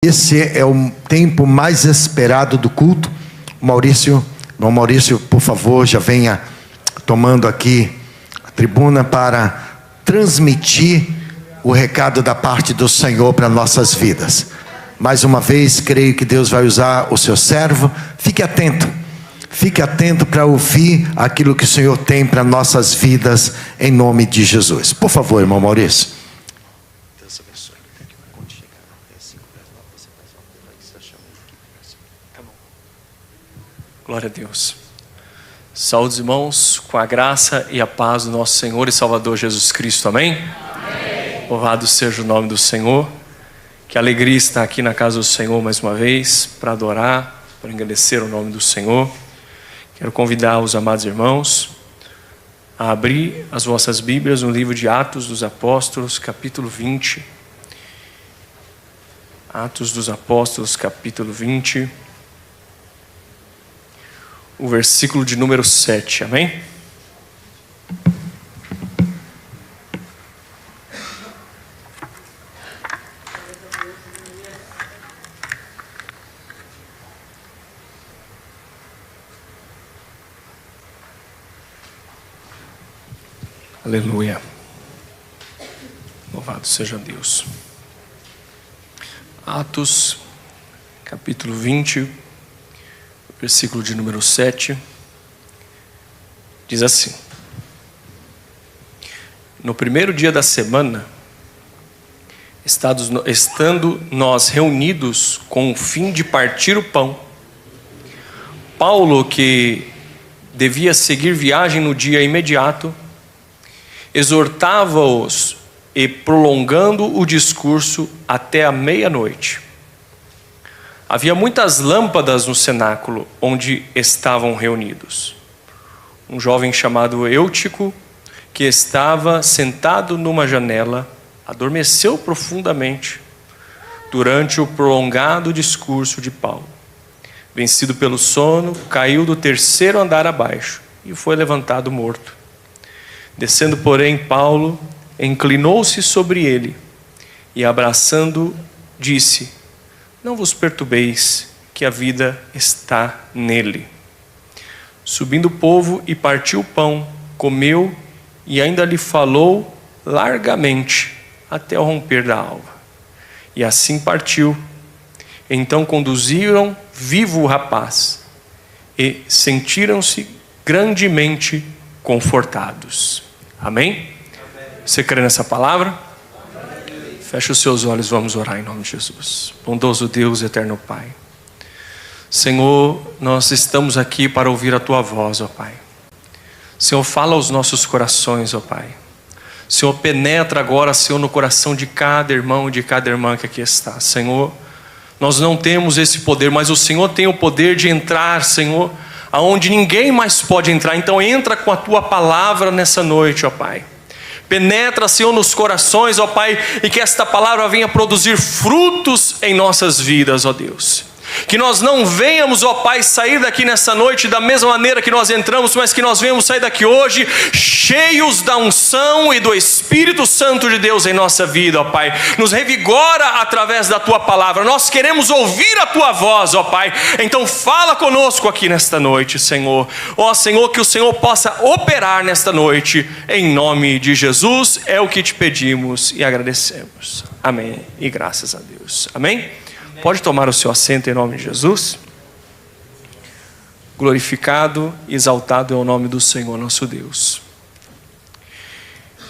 Esse é o tempo mais esperado do culto. Irmão Maurício, por favor, já venha tomando aqui a tribuna para transmitir o recado da parte do Senhor para nossas vidas. Mais uma vez, creio que Deus vai usar o seu servo. Fique atento para ouvir aquilo que o Senhor tem para nossas vidas, em nome de Jesus. Por favor, irmão Maurício. Glória a Deus. Saúde, irmãos, com a graça e a paz do nosso Senhor e Salvador Jesus Cristo. Amém? Amém. Louvado seja o nome do Senhor. Que alegria estar aqui na casa do Senhor mais uma vez, para adorar, para engrandecer o nome do Senhor. Quero convidar os amados irmãos a abrir as vossas Bíblias no livro de Atos dos Apóstolos, capítulo 20. Atos dos Apóstolos, capítulo 20. O versículo de número 7, amém? Aleluia. Louvado seja Deus. Atos, capítulo 20. Versículo de número 7, diz assim: No primeiro dia da semana, estando nós reunidos com o fim de partir o pão, Paulo, que devia seguir viagem no dia imediato, exortava-os e prolongando o discurso até a meia-noite. Havia muitas lâmpadas no cenáculo onde estavam reunidos. Um jovem chamado Eutico, que estava sentado numa janela, adormeceu profundamente durante o prolongado discurso de Paulo. Vencido pelo sono, caiu do terceiro andar abaixo e foi levantado morto. Descendo, porém, Paulo inclinou-se sobre ele e, abraçando, disse: Não vos perturbeis, que a vida está nele. Subindo o povo e partiu o pão, comeu e ainda lhe falou largamente até o romper da alva. E assim partiu. Então conduziram vivo o rapaz e sentiram-se grandemente confortados. Amém? Você crê nessa palavra? Feche os seus olhos, vamos orar em nome de Jesus. Bondoso Deus, eterno Pai. Senhor, nós estamos aqui para ouvir a Tua voz, ó Pai. Senhor, fala aos nossos corações, ó Pai. Senhor, penetra agora, Senhor, no coração de cada irmão e de cada irmã que aqui está. Senhor, nós não temos esse poder, mas o Senhor tem o poder de entrar, Senhor, aonde ninguém mais pode entrar. Então entra com a Tua palavra nessa noite, ó Pai. Penetra, Senhor, nos corações, ó Pai, e que esta palavra venha produzir frutos em nossas vidas, ó Deus. Que nós não venhamos, ó Pai, sair daqui nessa noite da mesma maneira que nós entramos, mas que nós venhamos sair daqui hoje cheios da unção e do Espírito Santo de Deus em nossa vida, ó Pai. Nos revigora através da Tua palavra. Nós queremos ouvir a Tua voz, ó Pai. Então fala conosco aqui nesta noite, Senhor. Ó Senhor, que o Senhor possa operar nesta noite. Em nome de Jesus é o que te pedimos e agradecemos. Amém. E graças a Deus. Amém? Pode tomar o seu assento em nome de Jesus. Glorificado e exaltado é o nome do Senhor nosso Deus.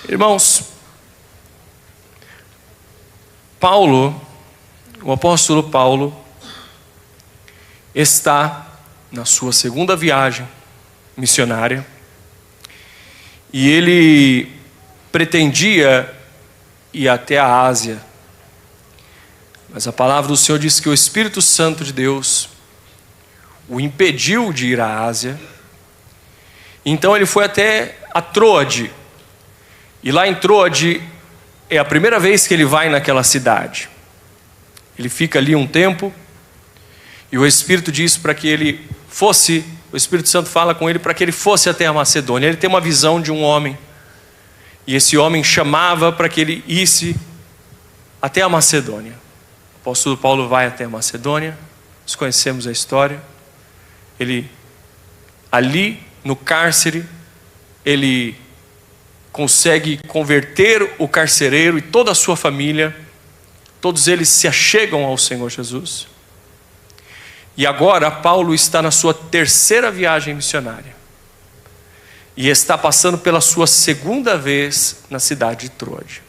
Irmãos, Paulo, o apóstolo Paulo, está na sua segunda viagem missionária e ele pretendia ir até a Ásia. Mas a palavra do Senhor diz que o Espírito Santo de Deus o impediu de ir à Ásia. Então ele foi até a Troade. E lá em Troade é a primeira vez que ele vai naquela cidade. Ele fica ali um tempo. E o Espírito diz para que ele fosse, o Espírito Santo fala com ele para que ele fosse até a Macedônia. Ele tem uma visão de um homem. E esse homem chamava para que ele isse até a Macedônia. O apóstolo Paulo vai até a Macedônia, nós conhecemos a história. Ele, ali no cárcere, ele consegue converter o carcereiro e toda a sua família. Todos eles se achegam ao Senhor Jesus. E agora Paulo está na sua terceira viagem missionária. E está passando pela sua segunda vez na cidade de Troade.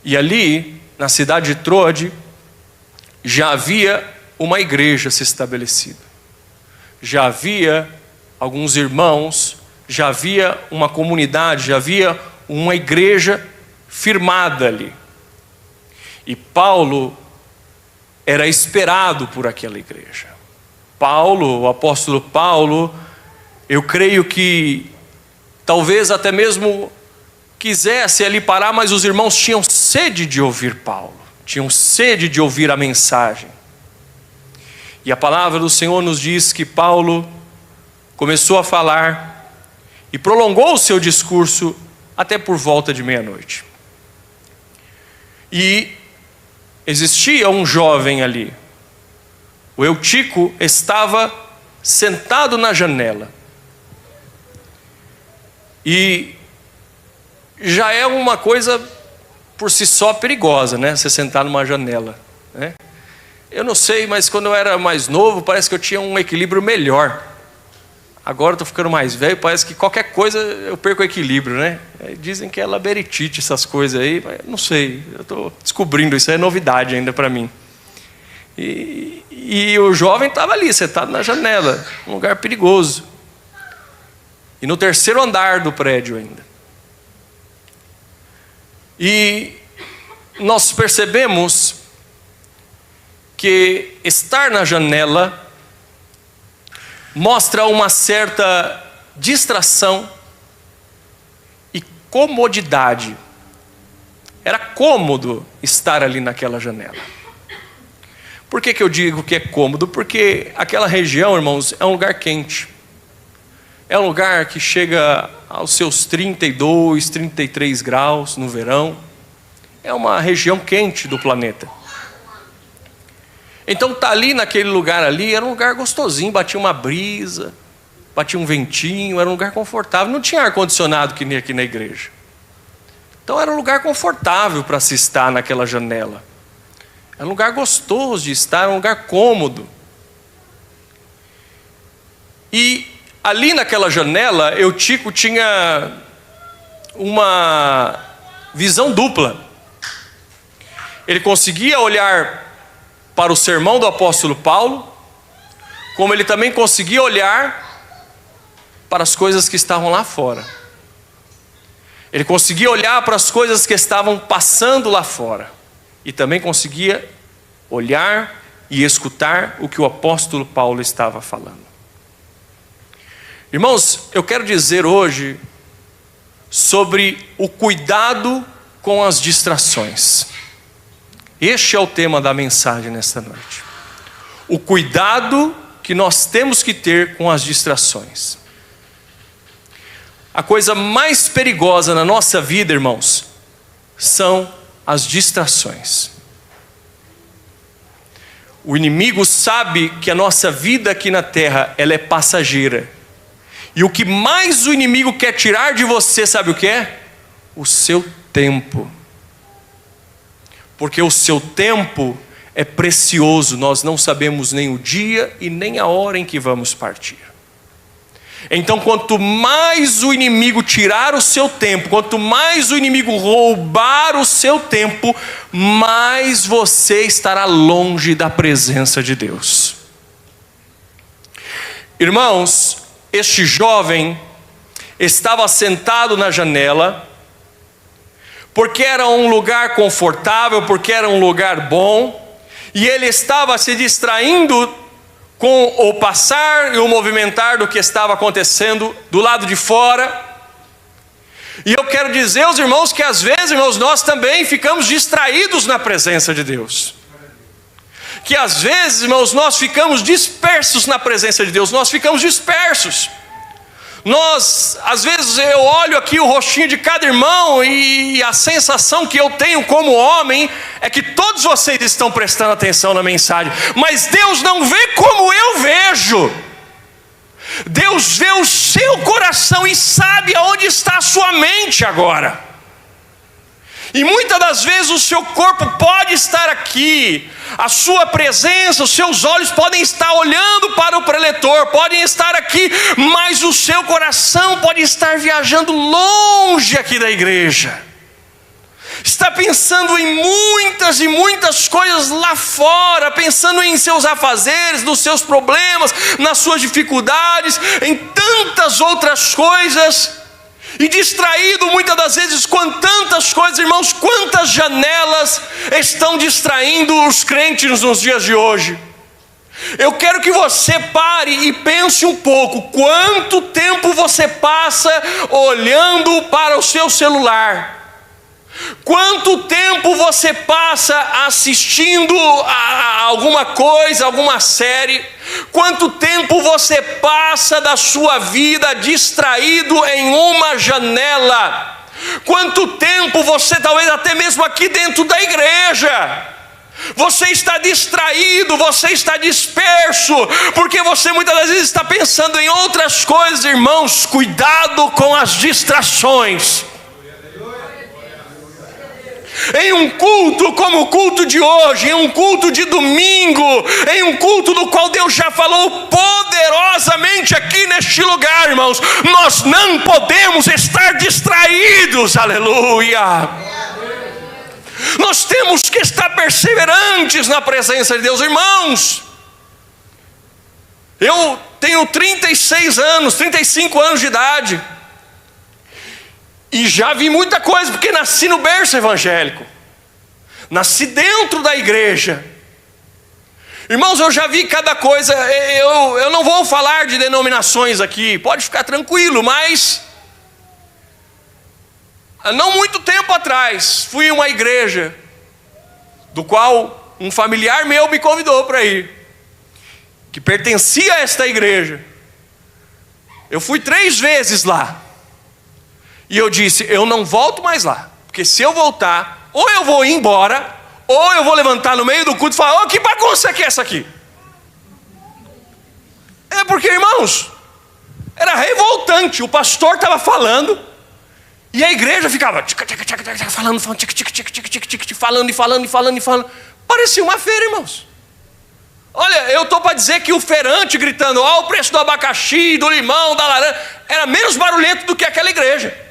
E ali, na cidade de Troade, já havia uma igreja se estabelecida. Já havia alguns irmãos, já havia uma comunidade, já havia uma igreja firmada ali. E Paulo era esperado por aquela igreja. Paulo, o apóstolo Paulo, eu creio que talvez até mesmo quisesse ali parar, mas os irmãos tinham sede de ouvir Paulo, tinham sede de ouvir a mensagem. E a palavra do Senhor nos diz que Paulo começou a falar e prolongou o seu discurso até por volta de meia-noite. E existia um jovem ali. O Eutico estava sentado na janela. E já é uma coisa por si só perigosa, né? Você sentar numa janela, né? Eu não sei, mas quando eu era mais novo, parece que eu tinha um equilíbrio melhor. Agora eu estou ficando mais velho, parece que qualquer coisa eu perco o equilíbrio, né? Dizem que é labirintite essas coisas aí, mas não sei, eu estou descobrindo, isso é novidade ainda para mim. E o jovem estava ali, sentado na janela, um lugar perigoso. E no terceiro andar do prédio ainda. E nós percebemos que estar na janela mostra uma certa distração e comodidade. Era cômodo estar ali naquela janela. Por que eu digo que é cômodo? Porque aquela região, irmãos, é um lugar quente. É um lugar que chega aos seus 32, 33 graus no verão. É uma região quente do planeta. Então tá ali naquele lugar ali, era um lugar gostosinho, batia uma brisa, batia um ventinho, era um lugar confortável. Não tinha ar-condicionado que nem aqui na igreja. Então era um lugar confortável para se estar naquela janela. Era um lugar gostoso de estar, era um lugar cômodo. E ali naquela janela, Eutico tinha uma visão dupla. Ele conseguia olhar para o sermão do apóstolo Paulo, como ele também conseguia olhar para as coisas que estavam lá fora. Ele conseguia olhar para as coisas que estavam passando lá fora. E também conseguia olhar e escutar o que o apóstolo Paulo estava falando. Irmãos, eu quero dizer hoje sobre o cuidado com as distrações. Este é o tema da mensagem nesta noite. O cuidado que nós temos que ter com as distrações. A coisa mais perigosa na nossa vida, irmãos, são as distrações. O inimigo sabe que a nossa vida aqui na terra, ela é passageira. E o que mais o inimigo quer tirar de você, sabe o que é? O seu tempo. Porque o seu tempo é precioso, nós não sabemos nem o dia e nem a hora em que vamos partir. Então, quanto mais o inimigo tirar o seu tempo, quanto mais o inimigo roubar o seu tempo, mais você estará longe da presença de Deus. Irmãos, este jovem estava sentado na janela, porque era um lugar confortável, porque era um lugar bom, e ele estava se distraindo com o passar e o movimentar do que estava acontecendo do lado de fora. E eu quero dizer aos irmãos que às vezes, irmãos, nós também ficamos distraídos na presença de Deus. Que às vezes, irmãos, nós ficamos dispersos na presença de Deus, nós ficamos dispersos. Às vezes eu olho aqui o rostinho de cada irmão e a sensação que eu tenho como homem é que todos vocês estão prestando atenção na mensagem, mas Deus não vê como eu vejo. Deus vê o seu coração e sabe aonde está a sua mente agora. E muitas das vezes o seu corpo pode estar aqui, a sua presença, os seus olhos podem estar olhando para o preletor, podem estar aqui, mas o seu coração pode estar viajando longe aqui da igreja. Está pensando em muitas e muitas coisas lá fora, pensando em seus afazeres, nos seus problemas, nas suas dificuldades, em tantas outras coisas. E distraído muitas das vezes com tantas coisas, irmãos, quantas janelas estão distraindo os crentes nos dias de hoje. Eu quero que você pare e pense um pouco, quanto tempo você passa olhando para o seu celular? Quanto tempo você passa assistindo a alguma coisa, alguma série? Quanto tempo você passa da sua vida distraído em uma janela? Quanto tempo você, talvez até mesmo aqui dentro da igreja, você está distraído, você está disperso, porque você muitas das vezes está pensando em outras coisas. Irmãos, cuidado com as distrações. Em um culto como o culto de hoje, em um culto de domingo, em um culto do qual Deus já falou poderosamente aqui neste lugar, irmãos, nós não podemos estar distraídos, aleluia. Nós temos que estar perseverantes na presença de Deus, irmãos. Eu tenho 36 anos, 35 anos de idade. E já vi muita coisa, porque nasci no berço evangélico. Nasci dentro da igreja. Irmãos, eu já vi cada coisa. Eu não vou falar de denominações aqui, pode ficar tranquilo, mas não muito tempo atrás, fui em uma igreja, do qual um familiar meu me convidou para ir, que pertencia a esta igreja. Eu fui 3 vezes lá. E eu disse, eu não volto mais lá, porque se eu voltar, ou eu vou ir embora, ou eu vou levantar no meio do culto e falar, que bagunça que é essa aqui? É porque, irmãos, era revoltante. O pastor estava falando, e a igreja ficava falando. Parecia uma feira, irmãos. Olha, eu estou para dizer que o feirante gritando, o preço do abacaxi, do limão, da laranja, era menos barulhento do que aquela igreja.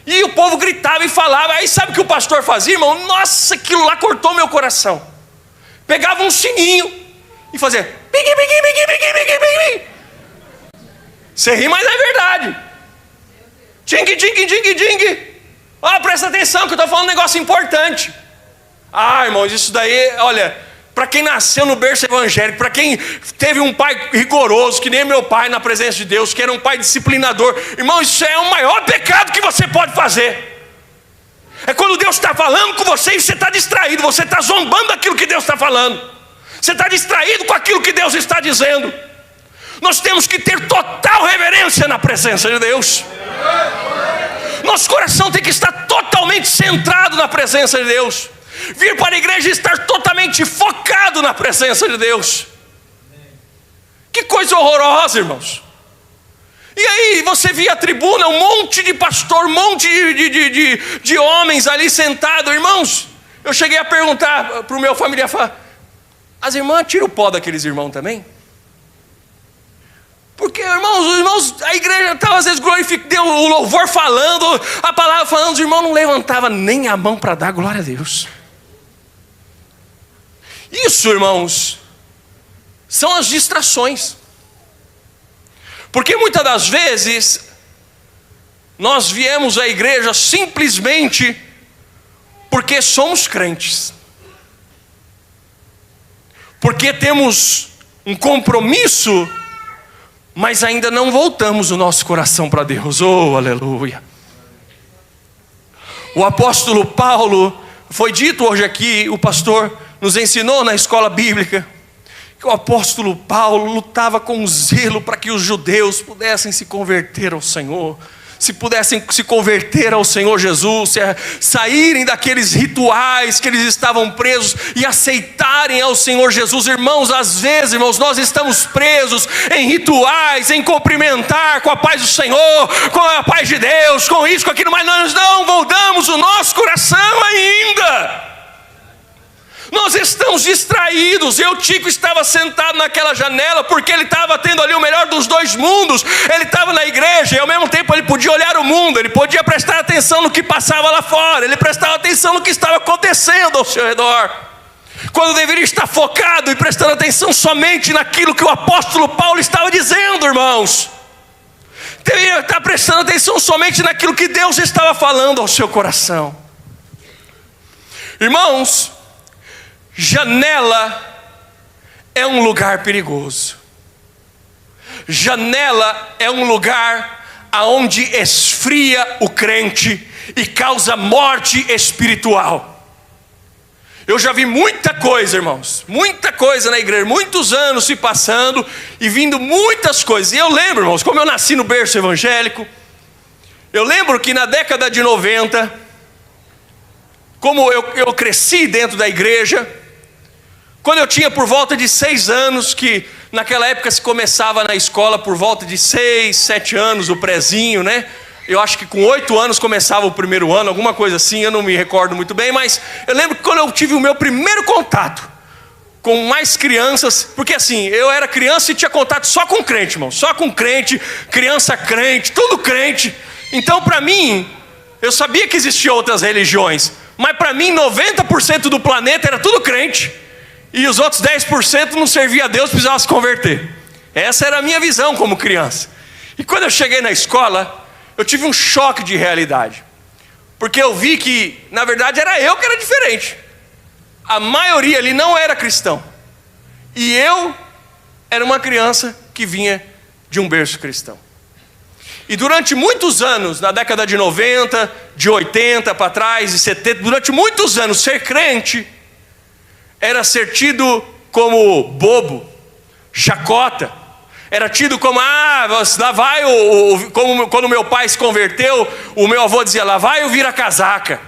E o povo gritava e falava. Aí sabe o que o pastor fazia, irmão? Nossa, aquilo lá cortou meu coração. Pegava um sininho e fazia bing, bing, bing, bing, bing, bing, bing. Você ri, mas é verdade. Ding, ding, ding, ding. Presta atenção que eu estou falando um negócio importante. Irmãos, isso daí, olha, para quem nasceu no berço evangélico, para quem teve um pai rigoroso, que nem meu pai na presença de Deus, que era um pai disciplinador, irmão, isso é o maior pecado que você pode fazer. É quando Deus está falando com você e você está distraído, você está zombando daquilo que Deus está falando, você está distraído com aquilo que Deus está dizendo. Nós temos que ter total reverência na presença de Deus. Nosso coração tem que estar totalmente centrado na presença de Deus. Vir para a igreja e estar totalmente focado na presença de Deus. Que coisa horrorosa, irmãos. E aí você via a tribuna, um monte de pastor, um monte de homens ali sentados. Irmãos, eu cheguei a perguntar para o meu familiar, as irmãs tiram o pó daqueles irmãos também? Porque, irmãos, os irmãos, a igreja estava às vezes glorificando, o louvor falando, a palavra falando, os irmãos não levantavam nem a mão para dar glória a Deus. Isso, irmãos, são as distrações. Porque muitas das vezes nós viemos à igreja simplesmente porque somos crentes, porque temos um compromisso, mas ainda não voltamos o nosso coração para Deus. Oh, aleluia. O apóstolo Paulo, foi dito hoje aqui, o pastor nos ensinou na escola bíblica, que o apóstolo Paulo lutava com zelo para que os judeus pudessem se converter ao Senhor, se pudessem se converter ao Senhor Jesus, saírem daqueles rituais que eles estavam presos e aceitarem ao Senhor Jesus. Irmãos, às vezes, irmãos, nós estamos presos em rituais, em cumprimentar com a paz do Senhor, com a paz de Deus, com isso, com aquilo, mas nós não moldamos o nosso coração ainda. Nós estamos distraídos. Tico estava sentado naquela janela porque ele estava tendo ali o melhor dos dois mundos. Ele estava na igreja e ao mesmo tempo ele podia olhar o mundo, ele podia prestar atenção no que passava lá fora, ele prestava atenção no que estava acontecendo ao seu redor, quando deveria estar focado e prestando atenção somente naquilo que o apóstolo Paulo estava dizendo, irmãos. Deveria estar prestando atenção somente naquilo que Deus estava falando ao seu coração. Irmãos, janela é um lugar perigoso. Janela é um lugar aonde esfria o crente e causa morte espiritual. Eu já vi muita coisa, irmãos, muita coisa na igreja, muitos anos se passando e vindo muitas coisas. E eu lembro, irmãos, como eu nasci no berço evangélico, eu lembro que na década de 90, como eu cresci dentro da igreja, quando eu tinha por volta de 6 anos, que naquela época se começava na escola por volta de 6, 7 anos, o prézinho, né? Eu acho que com 8 anos começava o primeiro ano, alguma coisa assim, eu não me recordo muito bem, mas eu lembro que quando eu tive o meu primeiro contato com mais crianças, porque assim, eu era criança e tinha contato só com crente, irmão, só com crente, criança crente, tudo crente. Então para mim, eu sabia que existiam outras religiões, mas para mim 90% do planeta era tudo crente. E os outros 10% não servia a Deus, precisava se converter. Essa era a minha visão como criança. E quando eu cheguei na escola, eu tive um choque de realidade. Porque eu vi que, na verdade, era eu que era diferente. A maioria ali não era cristão. E eu era uma criança que vinha de um berço cristão. E durante muitos anos, na década de 90, de 80 para trás, de 70, durante muitos anos, ser crente era ser tido como bobo, chacota. Era tido como, lá vai como quando meu pai se converteu, o meu avô dizia, lá vai o vira-casaca.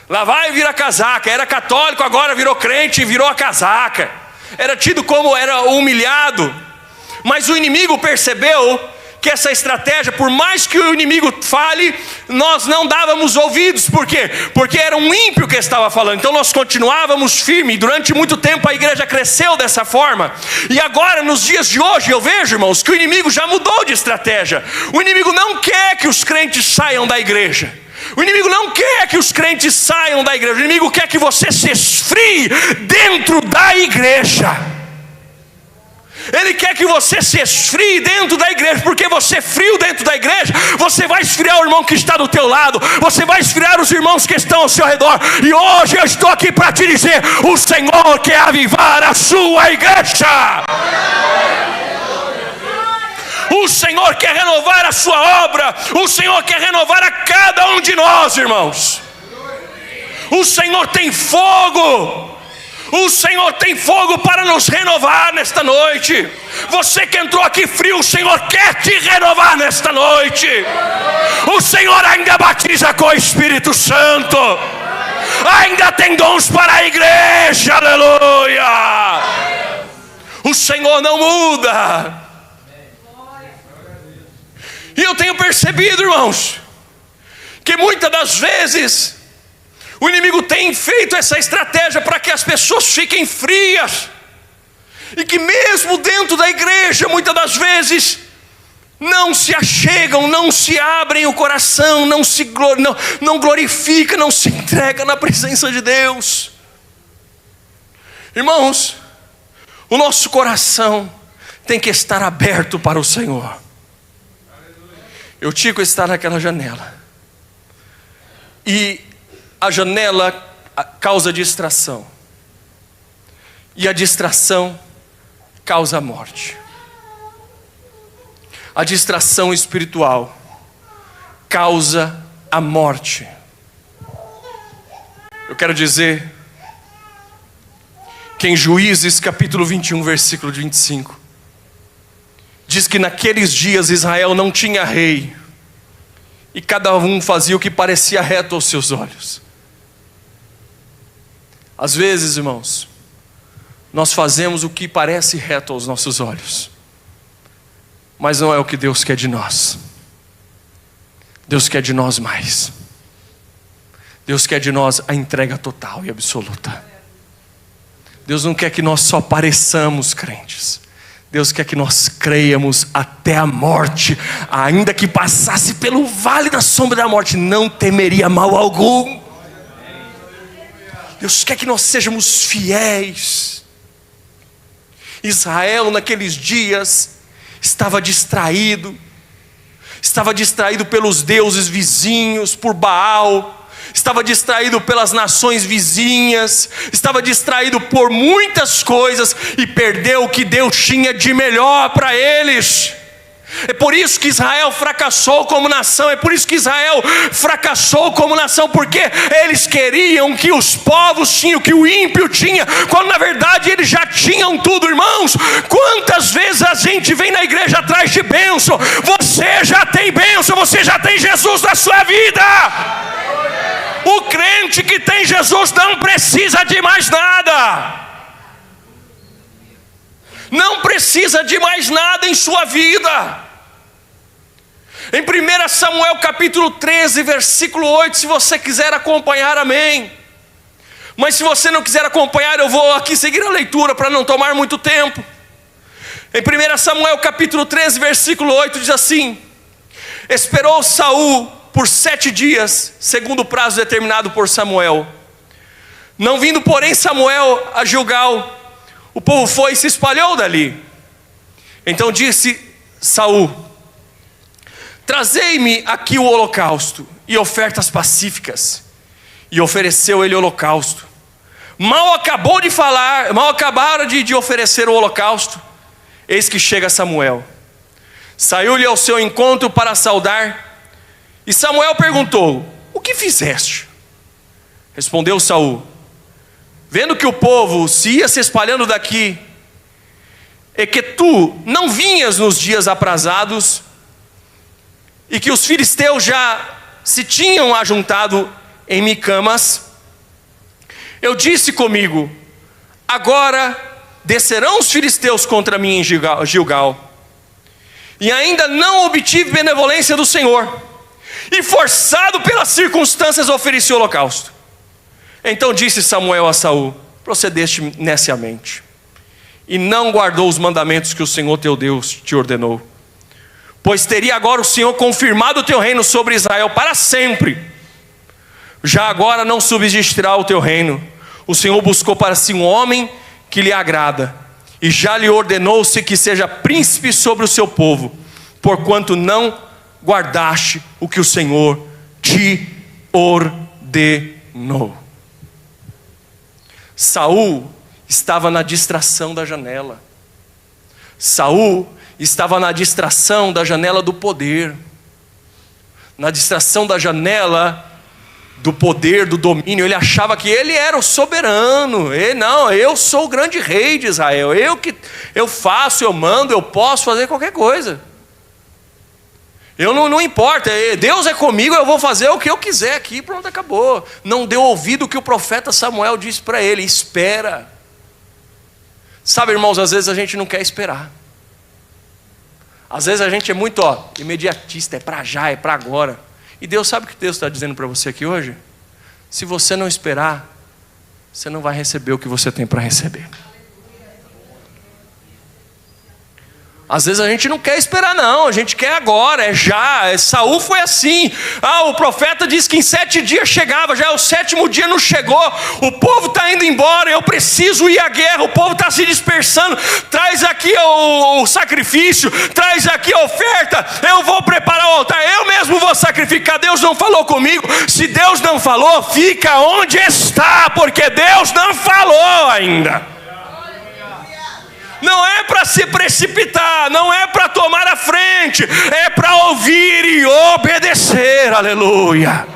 Lá vai o vira-casaca. Era católico, agora virou crente e virou a casaca. Era tido como, era humilhado. Mas o inimigo percebeu que essa estratégia, por mais que o inimigo fale, nós não dávamos ouvidos. Por quê? Porque era um ímpio que estava falando. Então nós continuávamos firmes. Durante muito tempo a igreja cresceu dessa forma. E agora, nos dias de hoje, eu vejo, irmãos, que o inimigo já mudou de estratégia. O inimigo não quer que os crentes saiam da igreja. O inimigo não quer que os crentes saiam da igreja. O inimigo quer que você se esfrie dentro da igreja. Ele quer que você se esfrie dentro da igreja, porque você frio dentro da igreja, você vai esfriar o irmão que está do teu lado, você vai esfriar os irmãos que estão ao seu redor. E hoje eu estou aqui para te dizer, o Senhor quer avivar a sua igreja. O Senhor quer renovar a sua obra, o Senhor quer renovar a cada um de nós, irmãos. O Senhor tem fogo. O Senhor tem fogo para nos renovar nesta noite. Você que entrou aqui frio, o Senhor quer te renovar nesta noite. O Senhor ainda batiza com o Espírito Santo. Ainda tem dons para a igreja, aleluia. O Senhor não muda. E eu tenho percebido, irmãos, que muitas das vezes o inimigo tem feito essa estratégia para que as pessoas fiquem frias. E que mesmo dentro da igreja, muitas das vezes, não se achegam, não se abrem o coração, não glorifica, não se entrega na presença de Deus. Irmãos, o nosso coração tem que estar aberto para o Senhor. Eu Tico está naquela janela. E a janela causa distração. E a distração causa morte. A distração espiritual causa a morte. Eu quero dizer, Que em Juízes capítulo 21, versículo 25, diz que naqueles dias Israel não tinha rei, e cada um fazia o que parecia reto aos seus olhos. Às vezes, irmãos, nós fazemos o que parece reto aos nossos olhos, mas não é o que Deus quer de nós. Deus quer de nós mais. Deus quer de nós a entrega total e absoluta. Deus não quer que nós só pareçamos crentes. Deus quer que nós creiamos até a morte. Ainda que passasse pelo vale da sombra da morte, não temeria mal algum. Deus quer que nós sejamos fiéis. Israel naqueles dias estava distraído pelos deuses vizinhos, por Baal, estava distraído pelas nações vizinhas, estava distraído por muitas coisas e perdeu o que Deus tinha de melhor para eles. É por isso que Israel fracassou como nação. Porque eles queriam que os povos tinham, que o ímpio tinha, quando na verdade eles já tinham tudo. Irmãos, quantas vezes a gente vem na igreja atrás de bênção? Você já tem bênção, você já tem Jesus na sua vida. O crente que tem Jesus não precisa de mais nada. Não precisa de mais nada em sua vida. Em 1 Samuel capítulo 13, versículo 8, se você quiser acompanhar, amém. Mas se você não quiser acompanhar, eu vou aqui seguir a leitura para não tomar muito tempo. Em 1 Samuel capítulo 13, versículo 8, diz assim: esperou Saul por 7 dias, segundo o prazo determinado por Samuel. Não vindo, porém, Samuel a Gilgal, o povo foi e se espalhou dali. Então disse Saul: trazei-me aqui o holocausto e ofertas pacíficas. E ofereceu ele o holocausto. Mal acabaram de oferecer o holocausto, eis que chega Samuel. Saiu-lhe ao seu encontro para saudar. E Samuel perguntou: o que fizeste? Respondeu Saul: vendo que o povo se ia se espalhando daqui, e que tu não vinhas nos dias aprazados, e que os filisteus já se tinham ajuntado em Micamas, eu disse comigo: agora descerão os filisteus contra mim em Gilgal. E ainda não obtive benevolência do Senhor, e forçado pelas circunstâncias ofereci o holocausto. Então disse Samuel a Saul: procedeste neciamente, e não guardou os mandamentos que o Senhor teu Deus te ordenou. Pois teria agora o Senhor confirmado o teu reino sobre Israel para sempre. Já agora não subsistirá o teu reino. O Senhor buscou para si um homem que lhe agrada, e já lhe ordenou-se que seja príncipe sobre o seu povo, porquanto não guardaste o que o Senhor te ordenou. Saul estava na distração da janela. Saul estava na distração da janela do poder, na distração da janela do poder, do domínio. Ele achava que ele era o soberano. Eu sou o grande rei de Israel. Eu faço, eu mando, eu posso fazer qualquer coisa. Não importa, Deus é comigo, eu vou fazer o que eu quiser aqui, pronto, acabou. Não deu ouvido o que o profeta Samuel disse para ele: espera. Sabe, irmãos, às vezes a gente não quer esperar. Às vezes a gente é muito imediatista, é para já, é para agora. E Deus sabe o que Deus está dizendo para você aqui hoje? Se você não esperar, você não vai receber o que você tem para receber. Às vezes a gente não quer esperar não, a gente quer agora, é já. Saul foi assim. O profeta disse que em 7 dias chegava, já é o 7º dia, não chegou. O povo está indo embora, eu preciso ir à guerra, o povo está se dispersando. Traz aqui o sacrifício, traz aqui a oferta, eu vou preparar o altar, eu mesmo vou sacrificar. Deus não falou comigo. Se Deus não falou, fica onde está, porque Deus não falou ainda. Não é para se precipitar, não é para tomar a frente, é para ouvir e obedecer, aleluia.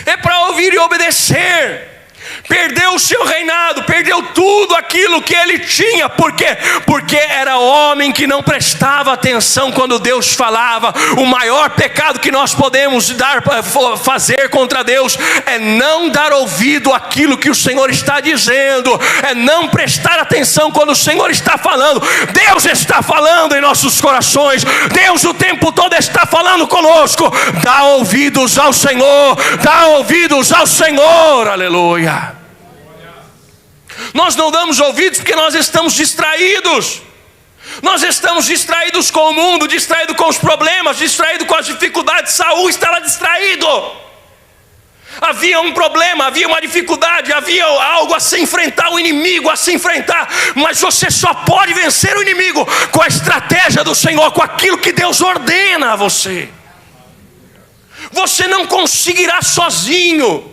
É para ouvir e obedecer. perdeu o seu reinado, perdeu tudo aquilo que ele tinha. Por quê? Porque era homem que não prestava atenção quando Deus falava. O maior pecado que nós podemos fazer contra Deus é não dar ouvido àquilo que o Senhor está dizendo, é não prestar atenção quando o Senhor está falando. Deus está falando em nossos corações, Deus o tempo todo está falando conosco. Dá ouvidos ao Senhor, dá ouvidos ao Senhor, aleluia. Nós não damos ouvidos porque nós estamos distraídos. Nós estamos distraídos com o mundo, distraídos com os problemas, distraídos com as dificuldades. Saul estava distraído. Havia um problema, havia uma dificuldade, havia algo a se enfrentar, o inimigo a se enfrentar. Mas você só pode vencer o inimigo com a estratégia do Senhor, com aquilo que Deus ordena a você. Você não conseguirá sozinho.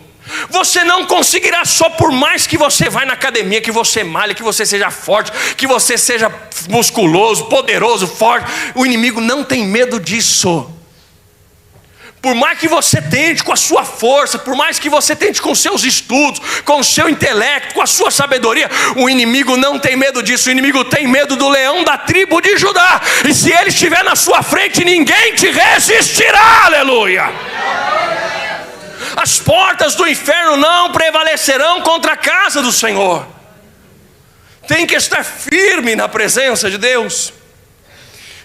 Você não conseguirá só por mais que você vá na academia, que você malhe, que você seja forte, que você seja musculoso, poderoso, forte. O inimigo não tem medo disso. Por mais que você tente com a sua força, por mais que você tente com os seus estudos, com o seu intelecto, com a sua sabedoria, o inimigo não tem medo disso. O inimigo tem medo do leão da tribo de Judá. E se ele estiver na sua frente, ninguém te resistirá, aleluia. As portas do inferno não prevalecerão contra a casa do Senhor. Tem que estar firme na presença de Deus.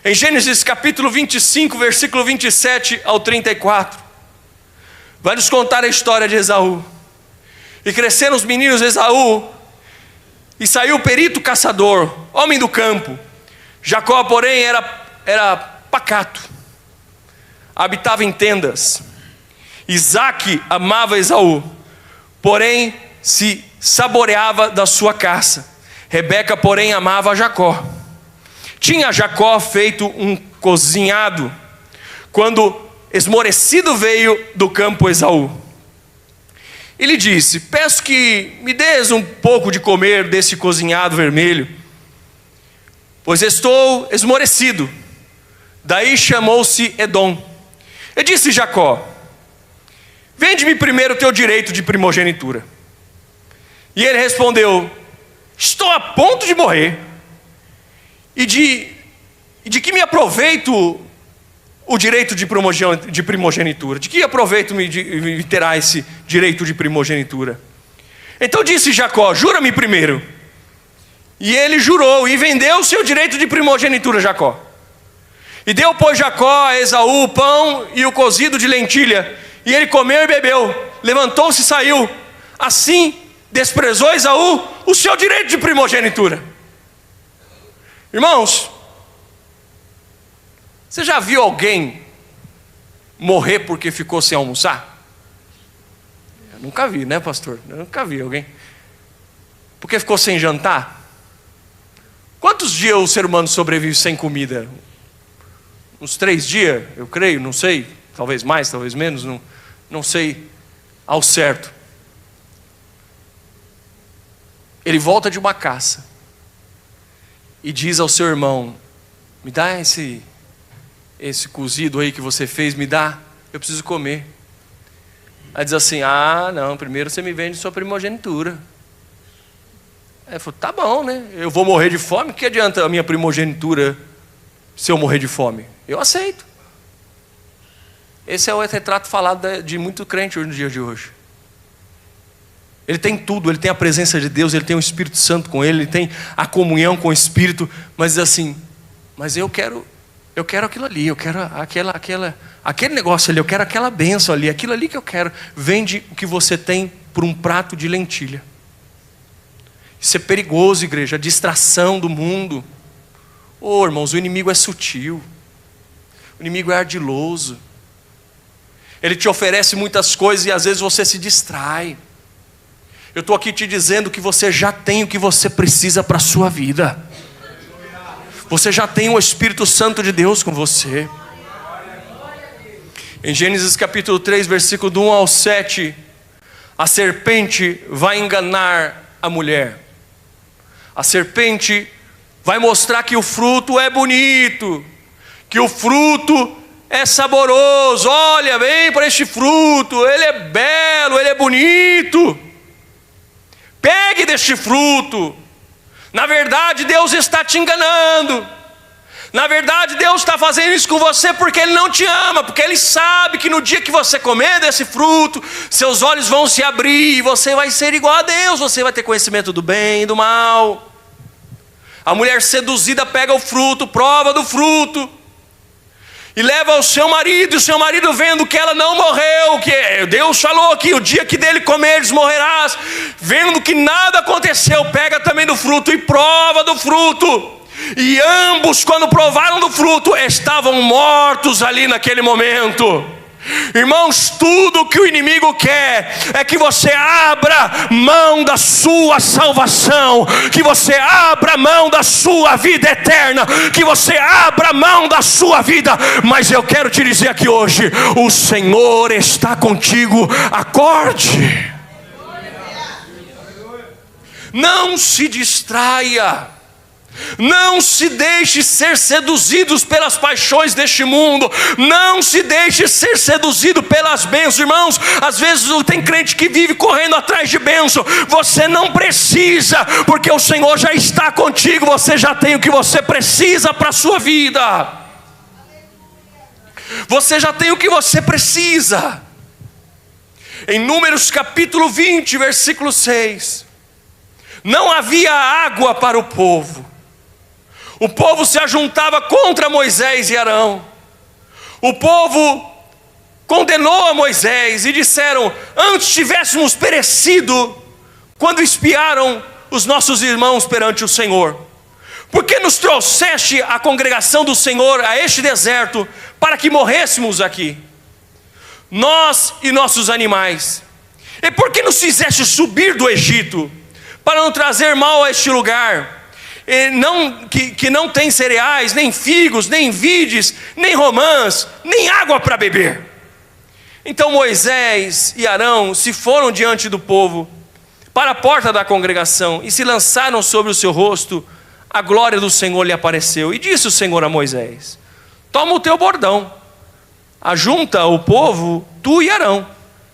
Em Gênesis capítulo 25, versículo 27 ao 34, vai nos contar a história de Esaú. E cresceram os meninos de Esaú, e saiu o perito caçador, homem do campo. Jacó, porém, era pacato, habitava em tendas. Isaque amava Esaú, porém se saboreava da sua caça. Rebeca, porém, amava Jacó. Tinha Jacó feito um cozinhado, quando esmorecido veio do campo Esaú. Ele disse: peço que me des um pouco de comer desse cozinhado vermelho, pois estou esmorecido. Daí chamou-se Edom. E disse Jacó: vende-me primeiro o teu direito de primogenitura. E ele respondeu: estou a ponto de morrer. E de que me aproveito o direito de primogenitura? De que aproveito me terá esse direito de primogenitura? Então disse Jacó: jura-me primeiro. E ele jurou e vendeu o seu direito de primogenitura, Jacó. E deu, pois, Jacó a Esaú o pão e o cozido de lentilha. E ele comeu e bebeu. Levantou-se e saiu. Assim desprezou Esaú o seu direito de primogenitura. Irmãos, você já viu alguém morrer porque ficou sem almoçar? Eu nunca vi, né, pastor? Eu nunca vi alguém. Porque ficou sem jantar? Quantos dias o ser humano sobrevive sem comida? Uns 3 dias, eu creio, não sei. Talvez mais, talvez menos, não sei ao certo. Ele volta de uma caça e diz ao seu irmão: me dá esse cozido aí que você fez, me dá, eu preciso comer. Aí diz assim: ah, não, primeiro você me vende sua primogenitura. Aí ele falou: tá bom, né? Eu vou morrer de fome, que adianta a minha primogenitura se eu morrer de fome? Eu aceito. Esse é o retrato falado de muito crente no dia de hoje. Ele tem tudo, ele tem a presença de Deus, ele tem o Espírito Santo com ele tem a comunhão com o Espírito, mas diz assim: mas eu quero aquilo ali, eu quero aquele negócio ali, eu quero aquela bênção ali, aquilo ali que eu quero. Vende o que você tem por um prato de lentilha. Isso é perigoso, igreja, a distração do mundo. Oh, irmãos, o inimigo é sutil, o inimigo é ardiloso. Ele te oferece muitas coisas e às vezes você se distrai. Eu estou aqui te dizendo que você já tem o que você precisa para a sua vida. Você já tem o Espírito Santo de Deus com você. Em Gênesis capítulo 3, versículo do 1 ao 7, a serpente vai enganar a mulher. A serpente vai mostrar que o fruto é bonito, que o fruto é saboroso. Olha, vem para este fruto, ele é belo, ele é bonito. este fruto. Na verdade, Deus está te enganando. Na verdade, Deus está fazendo isso com você porque Ele não te ama, porque Ele sabe que no dia que você comer desse fruto, seus olhos vão se abrir e você vai ser igual a Deus, você vai ter conhecimento do bem e do mal. A mulher seduzida pega o fruto, prova do fruto, e leva ao seu marido, e o seu marido, vendo que ela não morreu, que Deus falou que o dia que dele comeres morrerás, vendo que nada aconteceu, pega também do fruto e prova do fruto. E ambos, quando provaram do fruto, estavam mortos ali naquele momento. Irmãos, tudo que o inimigo quer é que você abra mão da sua salvação, que você abra mão da sua vida eterna, que você abra mão da sua vida. Mas eu quero te dizer aqui hoje: o Senhor está contigo, acorde. Não se distraia. Não se deixe ser seduzidos pelas paixões deste mundo. Não se deixe ser seduzido pelas bênçãos. Irmãos, às vezes tem crente que vive correndo atrás de bênção. Você não precisa, porque o Senhor já está contigo. Você já tem o que você precisa para a sua vida. Você já tem o que você precisa. Em Números capítulo 20, versículo 6: não havia água para o povo. O povo se ajuntava contra Moisés e Arão. O povo condenou a Moisés e disseram: antes tivéssemos perecido quando espiaram os nossos irmãos perante o Senhor. Por que nos trouxeste a congregação do Senhor a este deserto para que morrêssemos aqui, nós e nossos animais? E por que nos fizeste subir do Egito para não trazer mal a este lugar? Que não tem cereais, nem figos, nem vides, nem romãs, nem água para beber. Então Moisés e Arão se foram diante do povo para a porta da congregação e se lançaram sobre o seu rosto. A glória do Senhor lhe apareceu. E disse o Senhor a Moisés: toma o teu bordão, ajunta o povo, tu e Arão,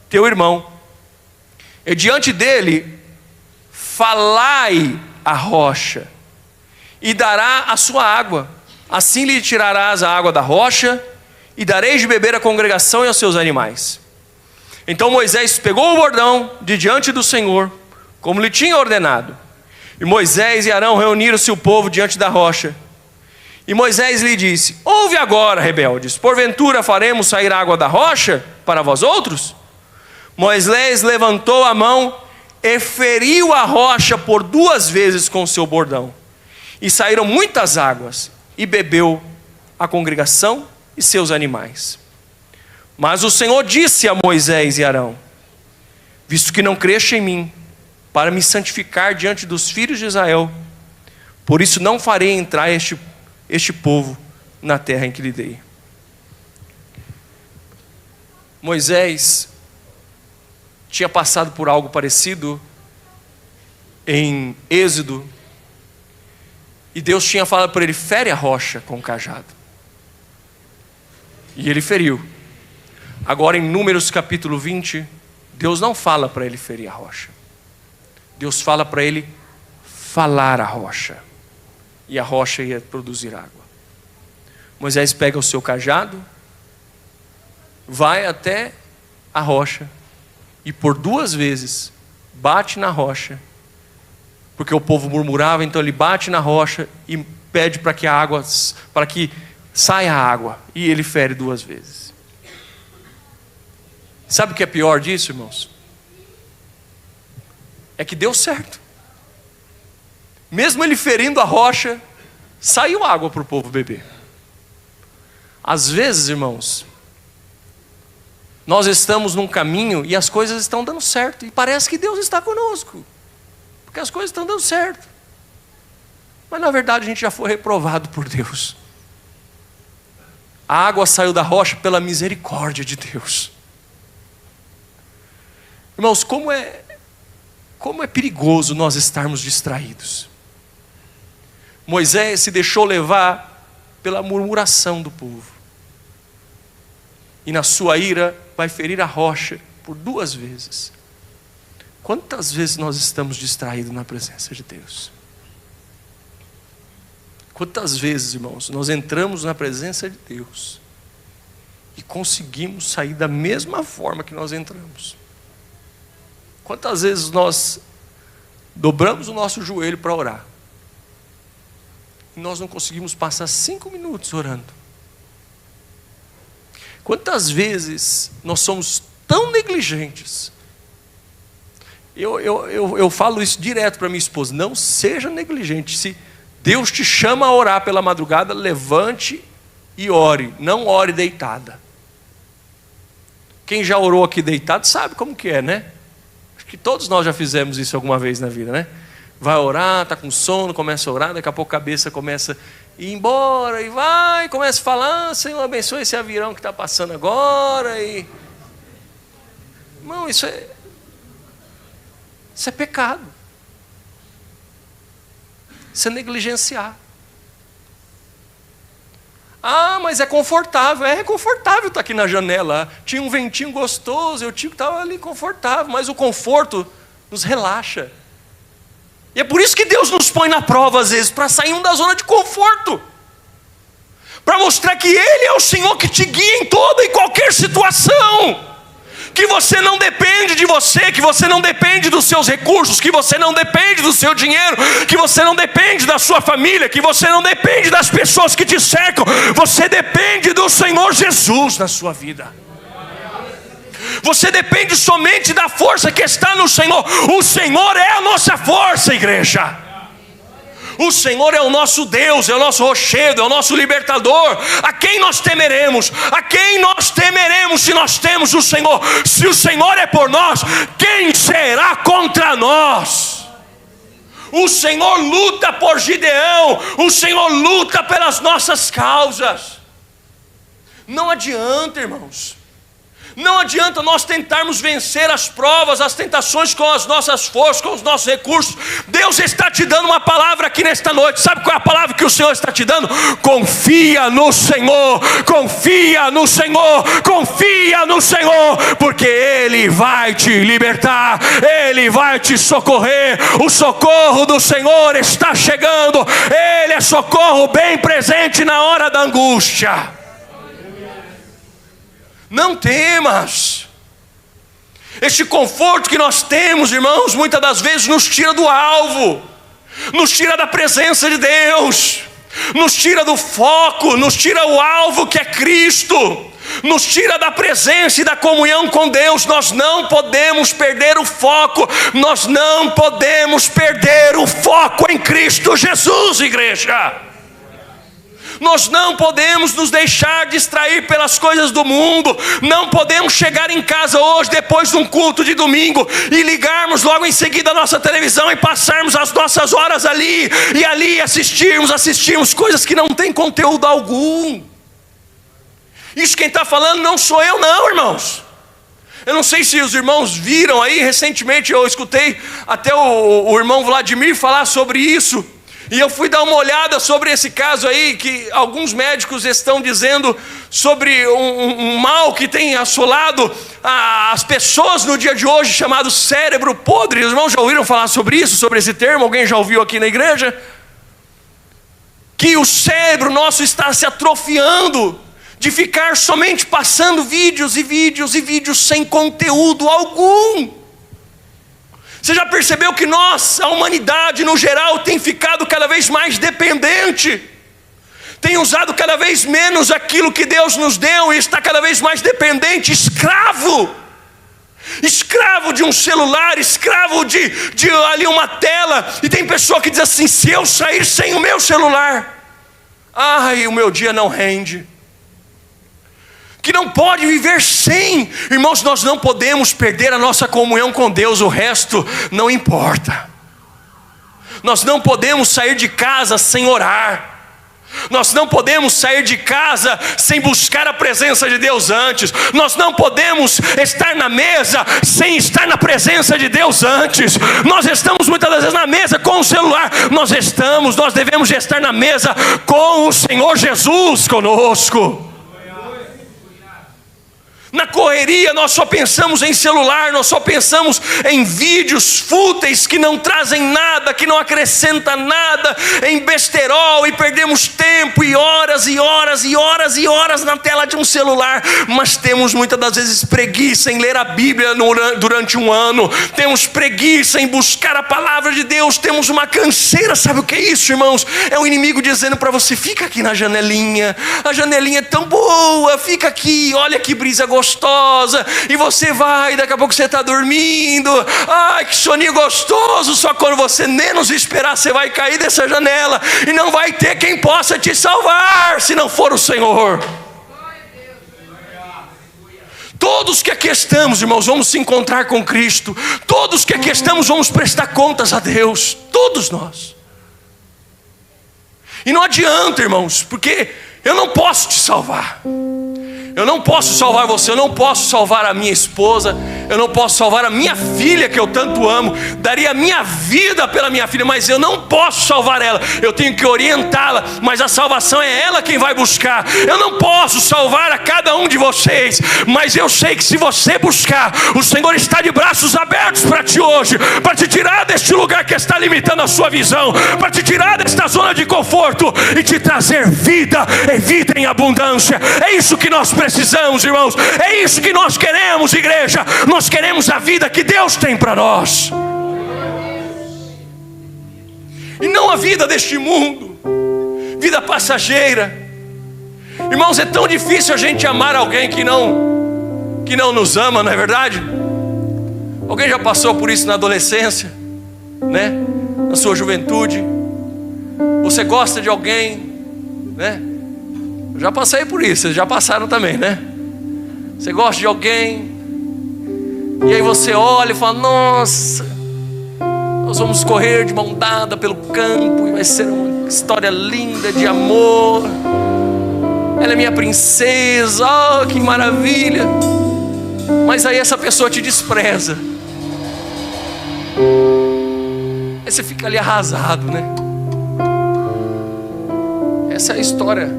teu irmão, e diante dele falai a rocha, e dará a sua água. Assim lhe tirarás a água da rocha, e dareis de beber à congregação e aos seus animais. Então Moisés pegou o bordão de diante do Senhor, como lhe tinha ordenado. E Moisés e Arão reuniram-se o povo diante da rocha. E Moisés lhe disse: ouve agora, rebeldes, porventura faremos sair água da rocha para vós outros? Moisés levantou a mão e feriu a rocha por 2 vezes com o seu bordão. E saíram muitas águas, e bebeu a congregação e seus animais. Mas o Senhor disse a Moisés e Arão: visto que não creste em mim, para me santificar diante dos filhos de Israel, por isso não farei entrar este povo na terra em que lhe dei. Moisés tinha passado por algo parecido em Êxodo, e Deus tinha falado para ele: fere a rocha com o cajado. E ele feriu. Agora em Números capítulo 20, Deus não fala para ele ferir a rocha. Deus fala para ele falar a rocha. E a rocha ia produzir água. Moisés pega o seu cajado, vai até a rocha, e por 2 vezes bate na rocha, porque o povo murmurava. Então ele bate na rocha e pede para que saia a água, e ele fere 2 vezes. Sabe o que é pior disso, irmãos? É que deu certo. Mesmo ele ferindo a rocha, saiu água para o povo beber. Às vezes, irmãos, nós estamos num caminho e as coisas estão dando certo, e parece que Deus está conosco, porque as coisas estão dando certo. Mas na verdade a gente já foi reprovado por Deus. A água saiu da rocha pela misericórdia de Deus. Irmãos, como é perigoso nós estarmos distraídos. Moisés se deixou levar pela murmuração do povo, e na sua ira vai ferir a rocha por 2 vezes. Quantas vezes nós estamos distraídos na presença de Deus? Quantas vezes, irmãos, nós entramos na presença de Deus e conseguimos sair da mesma forma que nós entramos? Quantas vezes nós dobramos o nosso joelho para orar e nós não conseguimos passar 5 minutos orando? Quantas vezes nós somos tão negligentes? Eu falo isso direto para minha esposa: não seja negligente. Se Deus te chama a orar pela madrugada, levante e ore, não ore deitada. Quem já orou aqui deitado sabe como que é, né? Acho que todos nós já fizemos isso alguma vez na vida, né? Vai orar, está com sono, começa a orar, daqui a pouco a cabeça começa a ir embora, e vai, começa a falar: Senhor, abençoe esse avião que está passando agora. E irmão, isso é pecado. Isso é negligenciar. Ah, mas é confortável. É confortável estar aqui na janela. Tinha um ventinho gostoso, eu estava ali confortável. Mas o conforto nos relaxa. E é por isso que Deus nos põe na prova às vezes, para sairmos da zona de conforto, para mostrar que Ele é o Senhor que te guia em toda e qualquer situação. Que você não depende de você, que você não depende dos seus recursos, que você não depende do seu dinheiro, que você não depende da sua família, que você não depende das pessoas que te cercam. Você depende do Senhor Jesus na sua vida. Você depende somente da força que está no Senhor. O Senhor é a nossa força, igreja. O Senhor é o nosso Deus, é o nosso rochedo, é o nosso libertador. A quem nós temeremos? A quem nós temeremos se nós temos o Senhor? Se o Senhor é por nós, quem será contra nós? O Senhor luta por Gideão, o Senhor luta pelas nossas causas. Não adianta, irmãos. Não adianta nós tentarmos vencer as provas, as tentações com as nossas forças, com os nossos recursos. Deus está te dando uma palavra aqui nesta noite. Sabe qual é a palavra que o Senhor está te dando? Confia no Senhor, confia no Senhor, confia no Senhor, porque Ele vai te libertar, Ele vai te socorrer. O socorro do Senhor está chegando. Ele é socorro bem presente na hora da angústia. Não temas. Este conforto que nós temos, irmãos, muitas das vezes nos tira do alvo, nos tira da presença de Deus, nos tira do foco, nos tira o alvo que é Cristo, nos tira da presença e da comunhão com Deus. Nós não podemos perder o foco, nós não podemos perder o foco em Cristo Jesus, igreja. Nós não podemos nos deixar distrair pelas coisas do mundo. Não podemos chegar em casa hoje, depois de um culto de domingo, e ligarmos logo em seguida a nossa televisão e passarmos as nossas horas ali, e ali assistirmos coisas que não têm conteúdo algum. Isso quem está falando não sou eu não, irmãos. Eu não sei se os irmãos viram aí, recentemente eu escutei até o irmão Vladimir falar sobre isso. E eu fui dar uma olhada sobre esse caso aí, que alguns médicos estão dizendo sobre um mal que tem assolado as pessoas no dia de hoje, chamado cérebro podre. Os irmãos já ouviram falar sobre isso, sobre esse termo? Alguém já ouviu aqui na igreja? Que o cérebro nosso está se atrofiando, de ficar somente passando vídeos e vídeos e vídeos sem conteúdo algum. Você já percebeu que nós, a humanidade no geral, tem ficado cada vez mais dependente, tem usado cada vez menos aquilo que Deus nos deu e está cada vez mais dependente, escravo de um celular, escravo de ali uma tela. E tem pessoa que diz assim: se eu sair sem o meu celular, ai, o meu dia não rende. Que não pode viver sem. Irmãos, nós não podemos perder a nossa comunhão com Deus, o resto não importa. Nós não podemos sair de casa sem orar. Nós não podemos sair de casa sem buscar a presença de Deus antes. Nós não podemos estar na mesa sem estar na presença de Deus antes. Nós estamos muitas das vezes na mesa com o celular. Nós devemos estar na mesa com o Senhor Jesus conosco. Na correria nós só pensamos em celular, nós só pensamos em vídeos fúteis que não trazem nada, que não acrescenta nada, em besterol, e perdemos tempo e horas e horas e horas e horas na tela de um celular. Mas temos muitas das vezes preguiça em ler a Bíblia durante um ano, temos preguiça em buscar a palavra de Deus, temos uma canseira. Sabe o que é isso, irmãos? É o inimigo dizendo para você: fica aqui na janelinha, a janelinha é tão boa, fica aqui, olha que brisa gostosa. E você vai, daqui a pouco você está dormindo, ai que soninho gostoso, só quando você menos esperar você vai cair dessa janela, e não vai ter quem possa te salvar, se não for o Senhor. Todos que aqui estamos, irmãos, vamos se encontrar com Cristo, todos que aqui estamos vamos prestar contas a Deus, todos nós. E não adianta, irmãos, porque eu não posso te salvar. Eu não posso salvar você, eu não posso salvar a minha esposa, eu não posso salvar a minha filha que eu tanto amo, daria a minha vida pela minha filha, mas eu não posso salvar ela, eu tenho que orientá-la, mas a salvação é ela quem vai buscar. Eu não posso salvar a cada um de vocês, mas eu sei que se você buscar, o Senhor está de braços abertos para ti hoje, para te tirar deste lugar que está limitando a sua visão, para te tirar desta zona de conforto e te trazer vida, e vida em abundância. É isso que nós precisamos, irmãos, é isso que nós queremos, igreja. Nós queremos a vida que Deus tem para nós, e não a vida deste mundo, vida passageira. Irmãos, é tão difícil a gente amar alguém que não nos ama, não é verdade? Alguém já passou por isso na adolescência, né? Na sua juventude, você gosta de alguém, né? Eu já passei por isso, vocês já passaram também, né? Você gosta de alguém, e aí você olha e fala: nossa, nós vamos correr de mão dada pelo campo, e vai ser uma história linda de amor. Ela é minha princesa, oh, que maravilha. Mas aí essa pessoa te despreza, aí você fica ali arrasado, né? Essa é a história